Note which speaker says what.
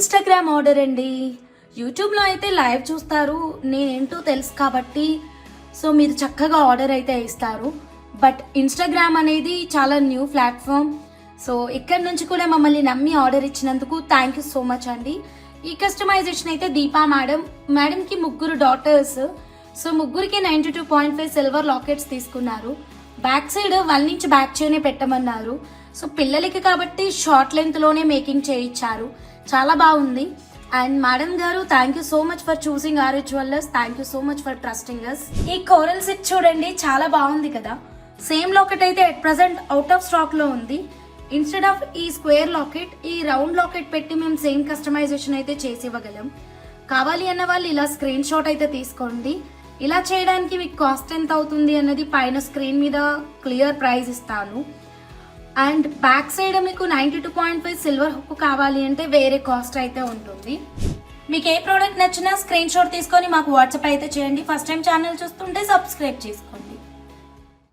Speaker 1: Instagram order అండి. యూట్యూబ్లో అయితే లైవ్ చూస్తారు, నేనేంటో తెలుసు కాబట్టి సో మీరు చక్కగా ఆర్డర్ అయితే ఇస్తారు. బట్ ఇన్స్టాగ్రామ్ అనేది చాలా న్యూ ప్లాట్ఫామ్. సో ఇక్కడ నుంచి కూడా మమ్మల్ని నమ్మి ఆర్డర్ ఇచ్చినందుకు థ్యాంక్ యూ సో మచ్ అండి. ఈ కస్టమైజేషన్ అయితే దీపా మేడంకి ముగ్గురు డాటర్స్. సో ముగ్గురికి 92.5 సిల్వర్ లాకెట్స్ తీసుకున్నారు. బ్యాక్ సైడ్ 1 ఇంచ్ బ్యాక్ చైనే పెట్టమన్నారు. సో పిల్లలకి కాబట్టి షార్ట్ లెంత్ లోనే మేకింగ్ చేయించారు. చాలా బాగుంది. అండ్ మేడం గారు thank you so much for choosing our jewellers. Thank you so much for trusting us. ఈ కోరల్ సెట్ చూడండి, చాలా బాగుంది కదా. సేమ్ లాకెట్ అయితే at present out of stock లో ఉంది. ఇన్స్టెడ్ ఆఫ్ ఈ స్క్వేర్ లాకెట్ ఈ రౌండ్ లాకెట్ పెట్టి మేము సేమ్ కస్టమైజేషన్ అయితే చేసి ఇవ్వగలం. కావాలి అన్న వాళ్ళు ఇలా స్క్రీన్ షాట్ అయితే తీసుకోండి. ఇలా చేయడానికి మీకు కాస్ట్ ఎంత అవుతుంది అన్నది పైన స్క్రీన్ మీద క్లియర్ ప్రైస్ ఇస్తాను. అండ్ బ్యాక్ సైడ్ మీకు 92.5 సిల్వర్ హుక్ కావాలి అంటే వేరే కాస్ట్ అయితే ఉంటుంది. మీకు ఏ ప్రోడక్ట్ నచ్చినా స్క్రీన్ షాట్ తీసుకొని మాకు వాట్సాప్ అయితే చేయండి. ఫస్ట్ టైం ఛానల్ చూస్తుంటే సబ్స్క్రైబ్ చేసుకోండి.